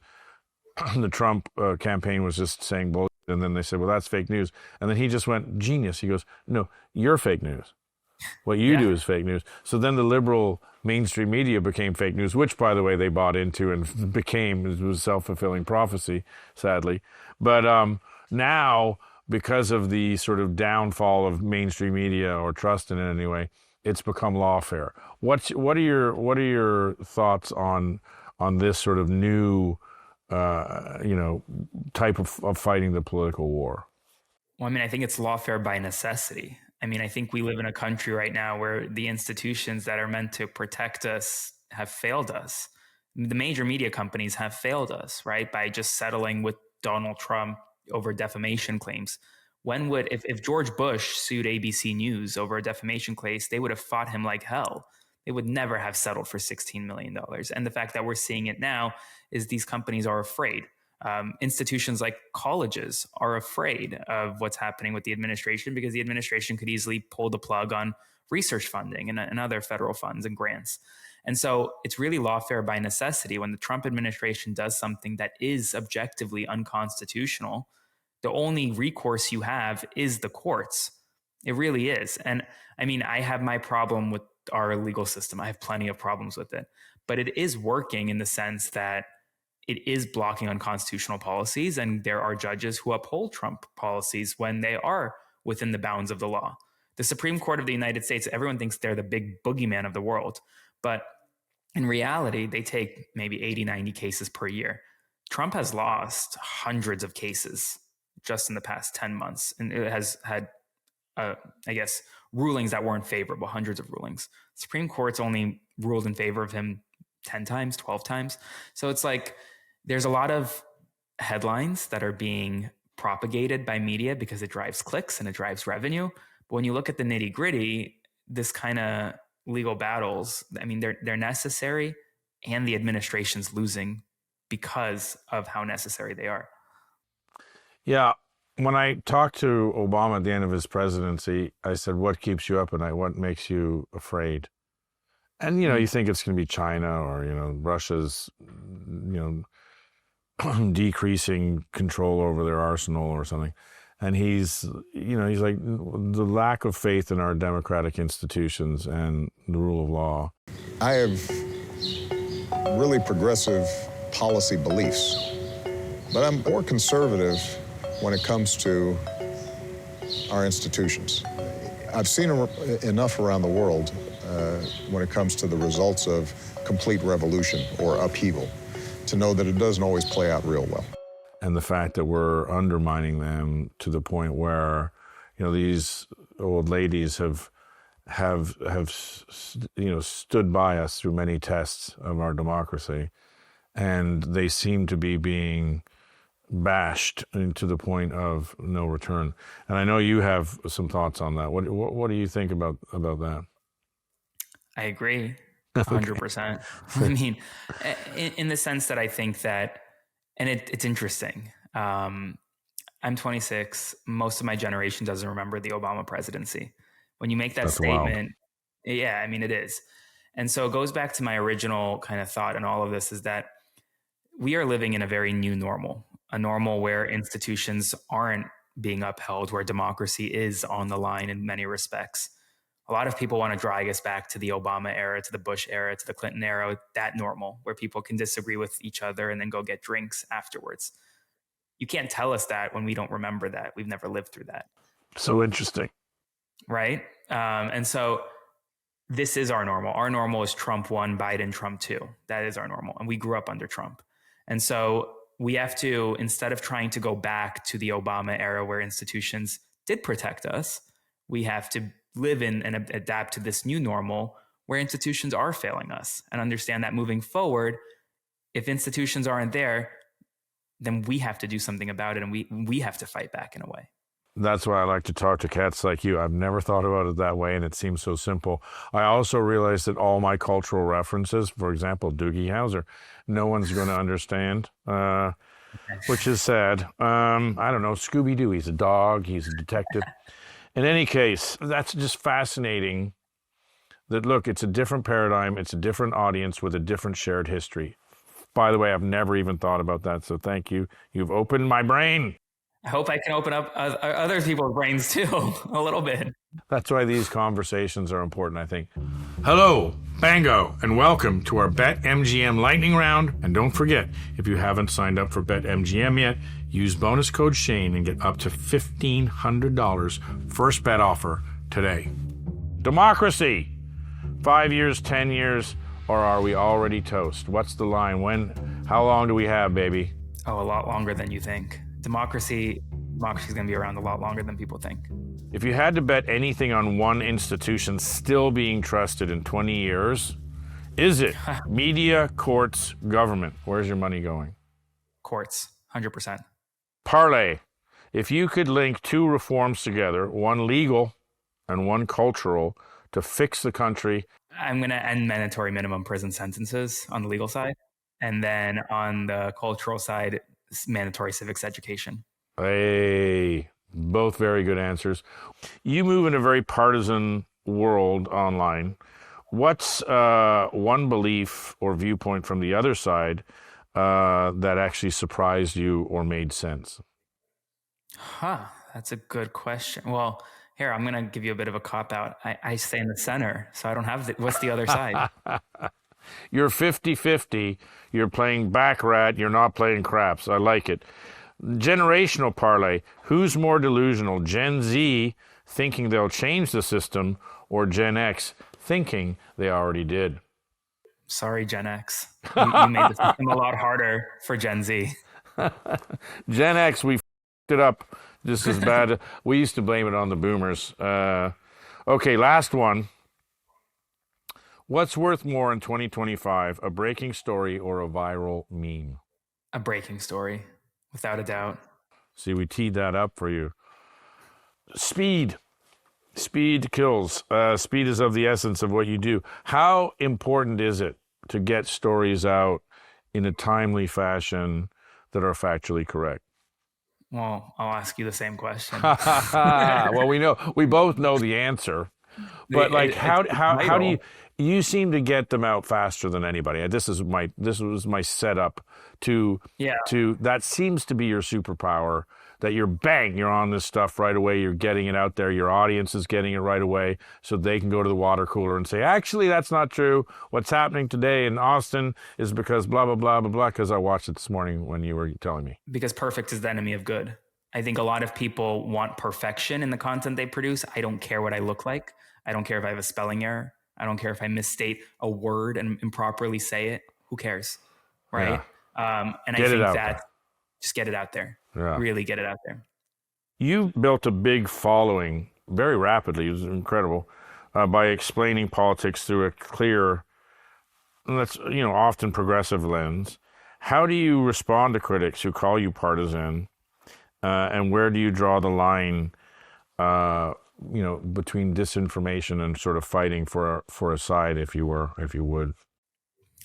the Trump campaign was just saying bullshit. And then they said, well, that's fake news. And then he just went, genius. He goes, no, you're fake news. What you do is fake news. So then the liberal mainstream media became fake news, which, by the way, they bought into and it was self-fulfilling prophecy, sadly. But now, because of the sort of downfall of mainstream media or trust in it anyway, it's become lawfare. What are your thoughts on this sort of new type of fighting the political war? Well, I think it's lawfare by necessity. I mean, I think we live in a country right now where the institutions that are meant to protect us have failed us. The major media companies have failed us, right? By just settling with Donald Trump over defamation claims. When would, if George Bush sued ABC News over a defamation case, they would have fought him like hell. They would never have settled for $16 million. And the fact that we're seeing it now is these companies are afraid. Institutions like colleges are afraid of what's happening with the administration because the administration could easily pull the plug on research funding and other federal funds and grants. And so it's really lawfare by necessity. When the Trump administration does something that is objectively unconstitutional, the only recourse you have is the courts. It really is. And I mean, I have my problem with our legal system. I have plenty of problems with it, but it is working in the sense that it is blocking unconstitutional policies, and there are judges who uphold Trump policies when they are within the bounds of the law. The Supreme Court of the United States, everyone thinks they're the big boogeyman of the world, but in reality, they take maybe 80, 90 cases per year. Trump has lost hundreds of cases just in the past 10 months, and it has had, rulings that weren't favorable, hundreds of rulings. The Supreme Court's only ruled in favor of him 10 times, 12 times. So it's like there's a lot of headlines that are being propagated by media because it drives clicks and it drives revenue. But when you look at the nitty gritty, this kind of legal battles, I mean, they're necessary, and the administration's losing because of how necessary they are. Yeah. When I talked to Obama at the end of his presidency, I said, what keeps you up at night? What makes you afraid? And, you think it's going to be China or, Russia's, decreasing control over their arsenal or something. And he's like, the lack of faith in our democratic institutions and the rule of law. I have really progressive policy beliefs, but I'm more conservative when it comes to our institutions. I've seen enough around the world when it comes to the results of complete revolution or upheaval to know that it doesn't always play out real well. And the fact that we're undermining them to the point where, these old ladies have stood by us through many tests of our democracy, and they seem to be being bashed to the point of no return. And I know you have some thoughts on that. What do you think about that? I agree 100%. I mean, in the sense that I think that, and it's interesting. I'm 26. Most of my generation doesn't remember the Obama presidency. When you make that statement, yeah, I mean, it is. And so it goes back to my original kind of thought in all of this is that we are living in a very new normal, a normal where institutions aren't being upheld, where democracy is on the line in many respects. A lot of people want to drag us back to the Obama era, to the Bush era, to the Clinton era, that normal, where people can disagree with each other and then go get drinks afterwards. You can't tell us that when we don't remember that. We've never lived through that. So interesting. Right? And so this is our normal. Our normal is Trump 1, Biden, Trump 2. That is our normal. And we grew up under Trump. And so we have to, instead of trying to go back to the Obama era where institutions did protect us, we have to live in and adapt to this new normal where institutions are failing us, and understand that moving forward, if institutions aren't there, then we have to do something about it, and we have to fight back in a way. That's why I like to talk to cats like you. I've never thought about it that way, and it seems so simple. I also realized that all my cultural references, for example, Doogie Howser, no one's going to understand, which is sad. I don't know, Scooby-Doo, he's a dog, he's a detective. In any case, that's just fascinating that, look, it's a different paradigm, it's a different audience with a different shared history. By the way, I've never even thought about that, so thank you. You've opened my brain. I hope I can open up other people's brains too, a little bit. That's why these conversations are important, I think. Hello, Bango, and welcome to our BetMGM Lightning Round. And don't forget, if you haven't signed up for BetMGM yet, use bonus code Shane and get up to $1,500 first bet offer today. Democracy, 5 years, 10 years, or are we already toast? What's the line? How long do we have, baby? Oh, a lot longer than you think. Democracy is going to be around a lot longer than people think. If you had to bet anything on one institution still being trusted in 20 years, is it media, courts, government? Where's your money going? Courts, 100%. Parlay. If you could link two reforms together, one legal and one cultural, to fix the country. I'm going to end mandatory minimum prison sentences on the legal side. And then on the cultural side, mandatory civics education. Hey, both very good answers. You move in a very partisan world online. What's one belief or viewpoint from the other side that actually surprised you or made sense? That's a good question. Well, here, I'm going to give you a bit of a cop-out. I stay in the center, so I don't have what's the other side? You're 50-50. You're playing backrat. You're not playing craps. I like it. Generational parlay. Who's more delusional? Gen Z thinking they'll change the system, or Gen X thinking they already did? Sorry, Gen X. You made the system a lot harder for Gen Z. Gen X, we f***ed it up just as bad. We used to blame it on the boomers. Okay, last one. What's worth more in 2025, a breaking story or a viral meme? A breaking story, without a doubt. See, we teed that up for you. Speed. Speed kills. Speed is of the essence of what you do. How important is it to get stories out in a timely fashion that are factually correct? Well, I'll ask you the same question. Well, we both know the answer, but like, how do you seem to get them out faster than anybody? This was my setup to that seems to be your superpower, that you're on this stuff right away. You're getting it out there. Your audience is getting it right away, so they can go to the water cooler and say, actually, that's not true. What's happening today in Austin is because blah, blah, blah, blah, blah, because I watched it this morning when you were telling me. Because perfect is the enemy of good. I think a lot of people want perfection in the content they produce. I don't care what I look like. I don't care if I have a spelling error. I don't care if I misstate a word and improperly say it. Who cares? Right? Yeah. And I think that just get it out there. Yeah. Really get it out there. You built a big following very rapidly. It was incredible by explaining politics through a clear, often progressive lens. How do you respond to critics who call you partisan, and where do you draw the line, between disinformation and sort of fighting for a side, if you would?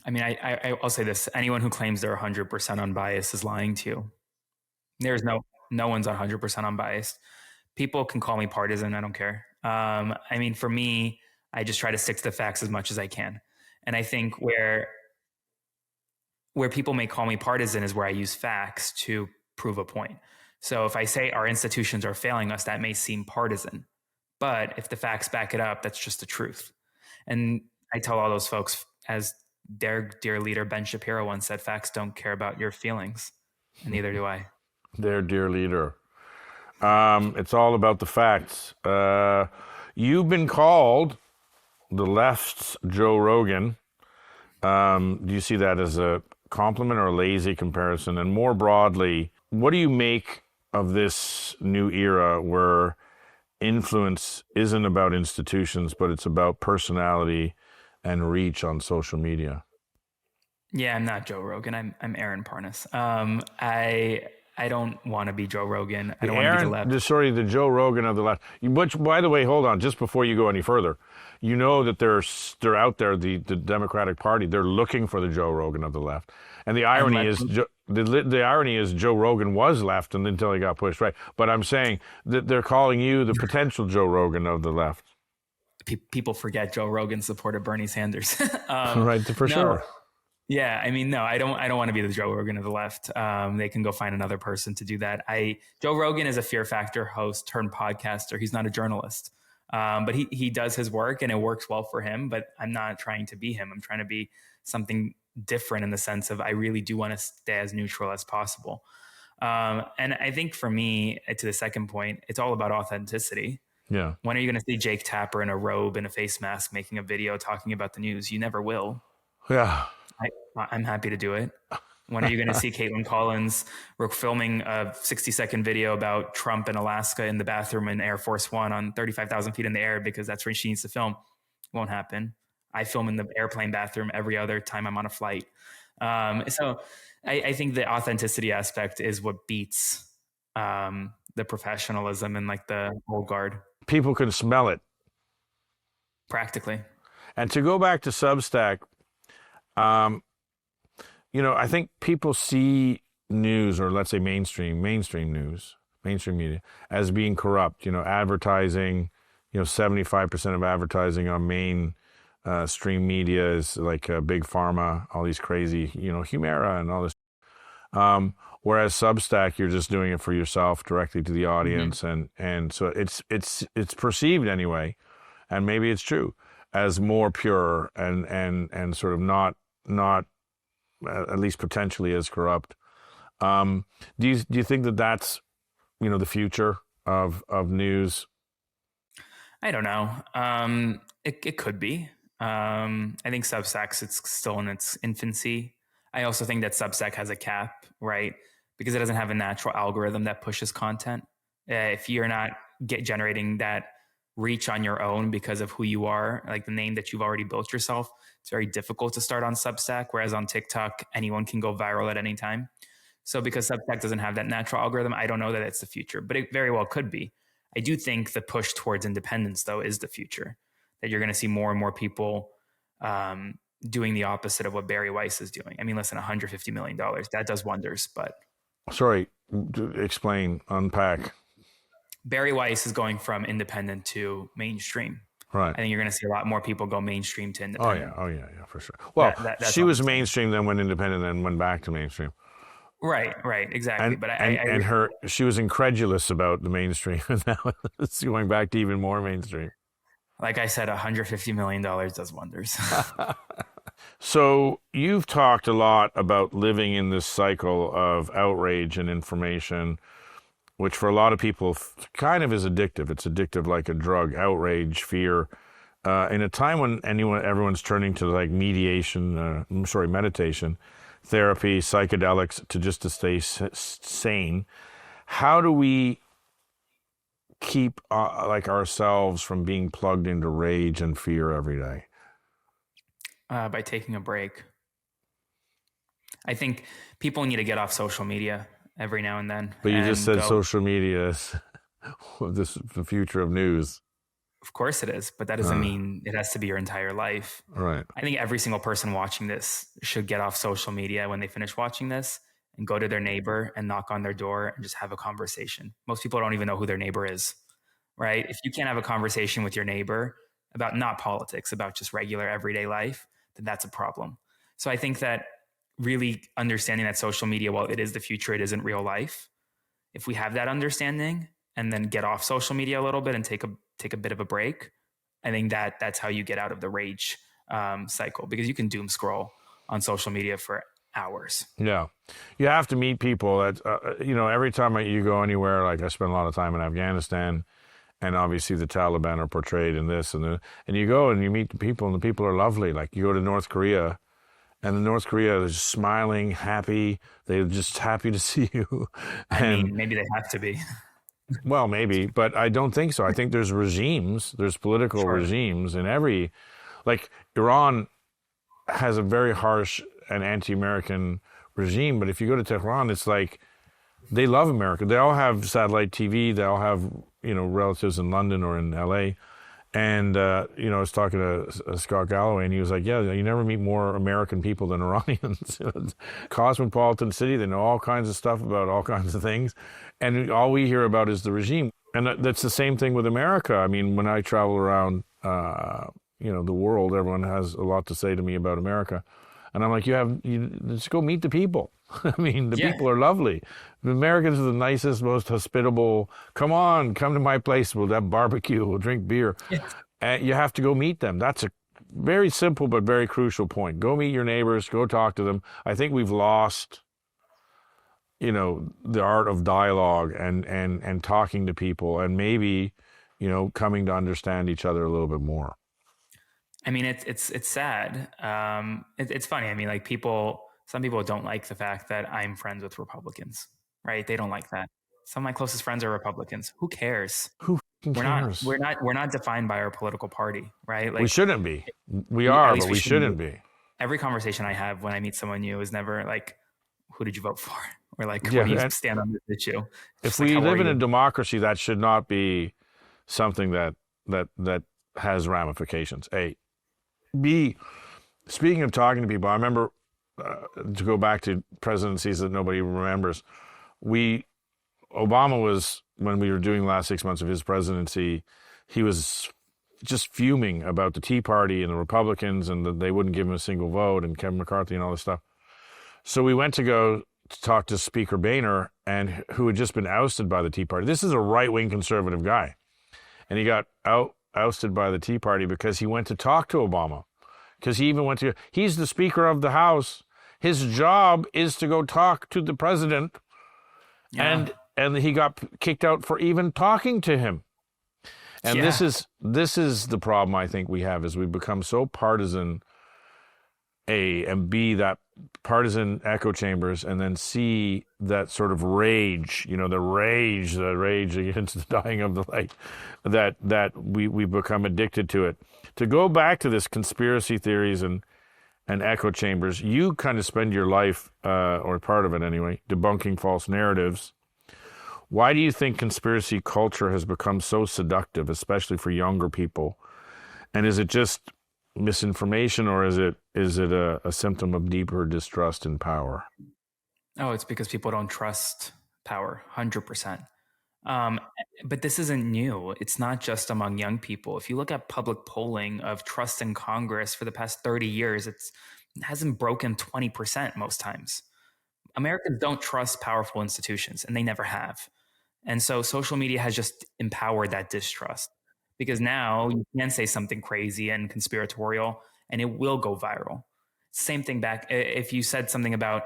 I mean, I'll say this: anyone who claims they're 100% unbiased is lying to you. There's no one's 100% unbiased. People can call me partisan. I don't care. I mean, for me, I just try to stick to the facts as much as I can. And I think where people may call me partisan is where I use facts to prove a point. So if I say our institutions are failing us, that may seem partisan. But if the facts back it up, that's just the truth. And I tell all those folks, as their dear leader, Ben Shapiro, once said, facts don't care about your feelings. And neither do I. Their dear leader. It's all about the facts. You've been called the left's Joe Rogan. Do you see that as a compliment or a lazy comparison? And more broadly, what do you make of this new era where influence isn't about institutions, but it's about personality and reach on social media? Yeah, I'm not Joe Rogan. I'm Aaron Parnas. I don't want to be Joe Rogan. I don't want to be the left. The Joe Rogan of the left. Which, by the way, hold on, just before you go any further, you know that they're out there, the Democratic Party, they're looking for the Joe Rogan of the left. And the irony is, the irony is Joe Rogan was left until he got pushed right. But I'm saying that they're calling you the potential Joe Rogan of the left. People forget Joe Rogan supported Bernie Sanders. Right, for sure. Yeah, I mean, no, I don't want to be the Joe Rogan of the left. They can go find another person to do that. Joe Rogan is a Fear Factor host turned podcaster. He's not a journalist, but he does his work and it works well for him. But I'm not trying to be him. I'm trying to be something different in the sense of I really do want to stay as neutral as possible. And I think for me, to the second point, it's all about authenticity. Yeah. When are you going to see Jake Tapper in a robe and a face mask making a video talking about the news? You never will. Yeah. I'm happy to do it. When are you going to see Caitlin Collins? We're filming a 60-second video about Trump in Alaska in the bathroom in Air Force One on 35,000 feet in the air because that's where she needs to film. Won't happen. I film in the airplane bathroom every other time I'm on a flight. So I think the authenticity aspect is what beats the professionalism and like the old guard. People can smell it. Practically. And to go back to Substack, I think people see news, or let's say mainstream news, mainstream media, as being corrupt. Advertising, 75% of advertising on stream media is like big pharma, all these crazy, Humira and all this. Whereas Substack, you're just doing it for yourself, directly to the audience, and so it's perceived anyway, and maybe it's true, as more pure and sort of not at least potentially as corrupt. Do you think that that's the future of news? I don't know. It could be. I think Substack's it's still in its infancy. I also think that Substack has a cap, right? Because it doesn't have a natural algorithm that pushes content. If you're not generating that reach on your own because of who you are, like the name that you've already built yourself, it's very difficult to start on Substack. Whereas on TikTok, anyone can go viral at any time. So because Substack doesn't have that natural algorithm, I don't know that it's the future, but it very well could be. I do think the push towards independence, though, is the future. That you're going to see more and more people doing the opposite of what Barry Weiss is doing. I mean, listen, $150 million, that does wonders, but... Sorry, explain, unpack. Barry Weiss is going from independent to mainstream. Right. I think you're going to see a lot more people go mainstream to independent. Oh yeah, for sure. Well, she was mainstream, then went independent, then went back to mainstream. Right, exactly. She was incredulous about the mainstream, and now it's going back to even more mainstream. Like I said, $150 million does wonders. So you've talked a lot about living in this cycle of outrage and information, which for a lot of people kind of is addictive. It's addictive like a drug, outrage, fear. In a time when everyone's turning to like meditation, therapy, psychedelics to stay sane, how do we keep ourselves from being plugged into rage and fear every day? By taking a break. I think people need to get off social media every now and then. But you just said social media is the future of news. Of course it is, but that doesn't mean it has to be your entire life. Right. I think every single person watching this should get off social media when they finish watching this and go to their neighbor and knock on their door and just have a conversation. Most people don't even know who their neighbor is, right? If you can't have a conversation with your neighbor about not politics, about just regular everyday life, then that's a problem. So I think that really understanding that social media, while it is the future, it isn't real life. If we have that understanding and then get off social media a little bit and take a bit of a break, I think that's how you get out of the rage cycle, because you can doom scroll on social media for hours. Yeah. You have to meet people that, every time you go anywhere, like I spent a lot of time in Afghanistan, and obviously the Taliban are portrayed in this, and you go and you meet the people, and the people are lovely. Like you go to North Korea, and in North Korea, they're just smiling, happy. They're just happy to see you. I mean, maybe they have to be. Well, maybe, but I don't think so. I think there's political regimes in like Iran has a very harsh and anti-American regime, but if you go to Tehran, it's like they love America. They all have satellite TV. They all have, relatives in London or in LA. And, I was talking to Scott Galloway, and he was like, yeah, you never meet more American people than Iranians. Cosmopolitan city, they know all kinds of stuff about all kinds of things. And all we hear about is the regime. And that's the same thing with America. I mean, when I travel around, the world, everyone has a lot to say to me about America. And I'm like, let's go meet the people. I mean, the people are lovely. The Americans are the nicest, most hospitable. Come to my place. We'll have barbecue. We'll drink beer. And you have to go meet them. That's a very simple but very crucial point. Go meet your neighbors. Go talk to them. I think we've lost, the art of dialogue and talking to people, and maybe, coming to understand each other a little bit more. I mean, it's sad. It's funny. I mean, like people some people don't like the fact that I'm friends with Republicans, right? They don't like that. Some of my closest friends are Republicans. Who cares? Who cares? We're not defined by our political party, right? We shouldn't be. We at are, least but we shouldn't be. Every conversation I have when I meet someone new is never like, who did you vote for? Or like, Yeah, where do you and stand on this issue? If Just like, we how live are in a you? democracy, that should not be something that has ramifications. A, B, speaking of talking to people, I remember, to go back to presidencies that nobody remembers, Obama was, when we were doing the last 6 months of his presidency, he was just fuming about the Tea Party and the Republicans and that they wouldn't give him a single vote, and Kevin McCarthy and all this stuff. So we went to go to talk to Speaker Boehner, and who had just been ousted by the Tea Party. This is a right-wing conservative guy. And he got ousted by the Tea Party because he went to talk to Obama. Because he's the Speaker of the House. His job is to go talk to the president. Yeah. And he got kicked out for even talking to him. And Yeah. this is the problem I think we have, is we become so partisan, A, and B, that partisan echo chambers, and then C, that sort of rage, the rage against the dying of the light, that we become addicted to it. To go back to this conspiracy theories and echo chambers, you kind of spend your life, or part of it anyway, debunking false narratives. Why do you think conspiracy culture has become so seductive, especially for younger people? And is it just misinformation, or is it a symptom of deeper distrust in power? Oh, it's because people don't trust power, 100%. But this isn't new. It's not just among young people. If you look at public polling of trust in Congress for the past 30 years, it hasn't broken 20% most times. Americans don't trust powerful institutions, and they never have. And so social media has just empowered that distrust, because now you can say something crazy and conspiratorial and it will go viral. Same thing back if you said something about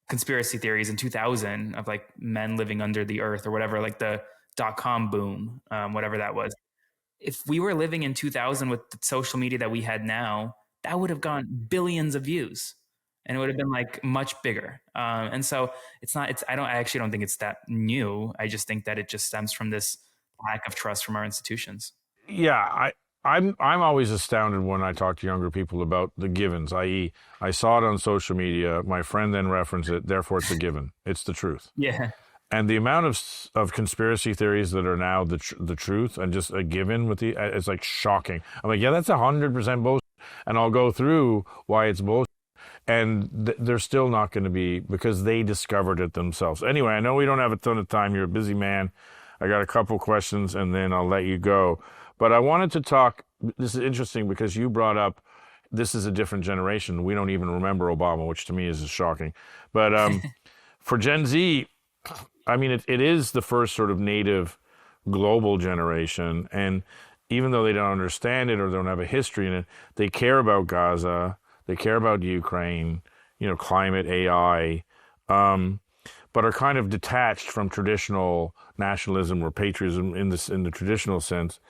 conspiracy theories in 2000 of like men living under the earth or whatever, like the .com boom, whatever that was. If we were living in 2000 with the social media that we had now, that would have gone billions of views. And it would have been like much bigger. And so I actually don't think it's that new. I just think that it just stems from this lack of trust from our institutions. Yeah, I'm always astounded when I talk to younger people about the givens, i.e., I saw it on social media, my friend then referenced it, therefore it's a given. It's the truth. Yeah. And the amount of conspiracy theories that are now the truth and just a given it's like shocking. I'm like, yeah, that's 100% bullshit. And I'll go through why it's bullshit. And they're still not going to be, because they discovered it themselves. Anyway, I know we don't have a ton of time. You're a busy man. I got a couple questions and then I'll let you go. But I wanted to talk, this is interesting because you brought up, this is a different generation. We don't even remember Obama, which to me is shocking. But for Gen Z, I mean, it is the first sort of native global generation. And even though they don't understand it or don't have a history in it, they care about Gaza, they care about Ukraine, climate, AI, but are kind of detached from traditional nationalism or patriotism in the traditional sense.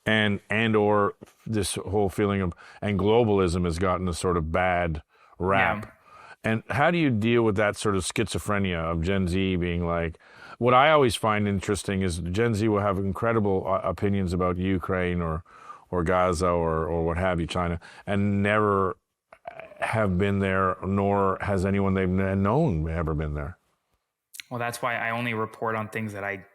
And or this whole feeling of, and globalism has gotten a sort of bad rap. Yeah. And how do you deal with that sort of schizophrenia of Gen Z being like, what I always find interesting is Gen Z will have incredible opinions about Ukraine or Gaza or what have you, China, and never have been there, nor has anyone they've known ever been there. Well, that's why I only report on things that I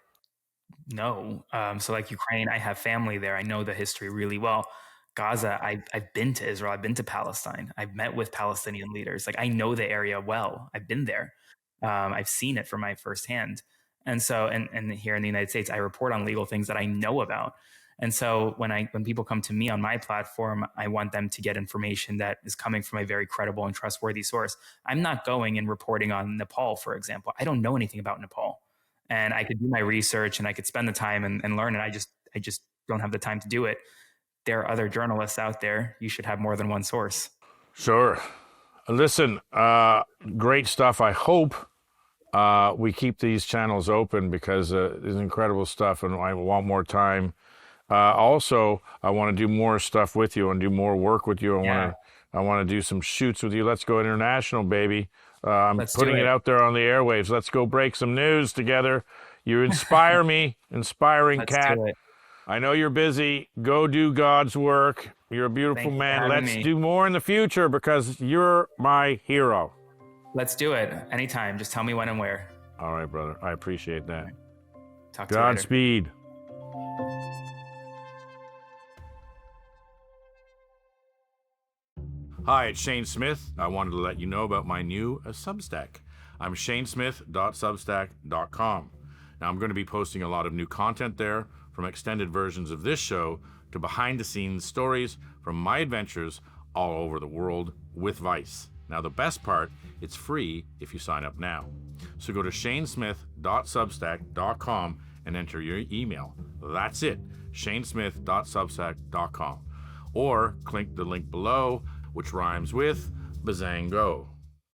know. So like Ukraine, I have family there. I know the history really well. Gaza, I've been to Israel. I've been to Palestine. I've met with Palestinian leaders. Like I know the area well. I've been there. I've seen it from my firsthand. And so, and here in the United States, I report on legal things that I know about. And so when people come to me on my platform, I want them to get information that is coming from a very credible and trustworthy source. I'm not going and reporting on Nepal, for example. I don't know anything about Nepal. And I could do my research and I could spend the time and learn it. I just don't have the time to do it. There are other journalists out there. You should have more than one source. Sure. Listen, great stuff. I hope we keep these channels open because it's incredible stuff and I want more time. Also, I want to do more stuff with you and do more work with you. I want to I want to do some shoots with you. Let's go international, baby. I'm Let's putting do it it. out there on the airwaves. Let's go break some news together. You inspire me, inspiring Let's cat. do it. I know you're busy. Go do God's work. You're a beautiful Thank you for man. having Let's me. do more in the future because you're my hero. Let's do it. Anytime. Just tell me when and where. All right, brother. I appreciate that. Talk to you later. Godspeed. Hi, it's Shane Smith. I wanted to let you know about my new Substack. I'm shanesmith.substack.com. Now, I'm going to be posting a lot of new content there, from extended versions of this show to behind-the-scenes stories from my adventures all over the world with Vice. Now, the best part, it's free if you sign up now. So go to shanesmith.substack.com and enter your email. That's it, shanesmith.substack.com. Or click the link below, which rhymes with Bazango.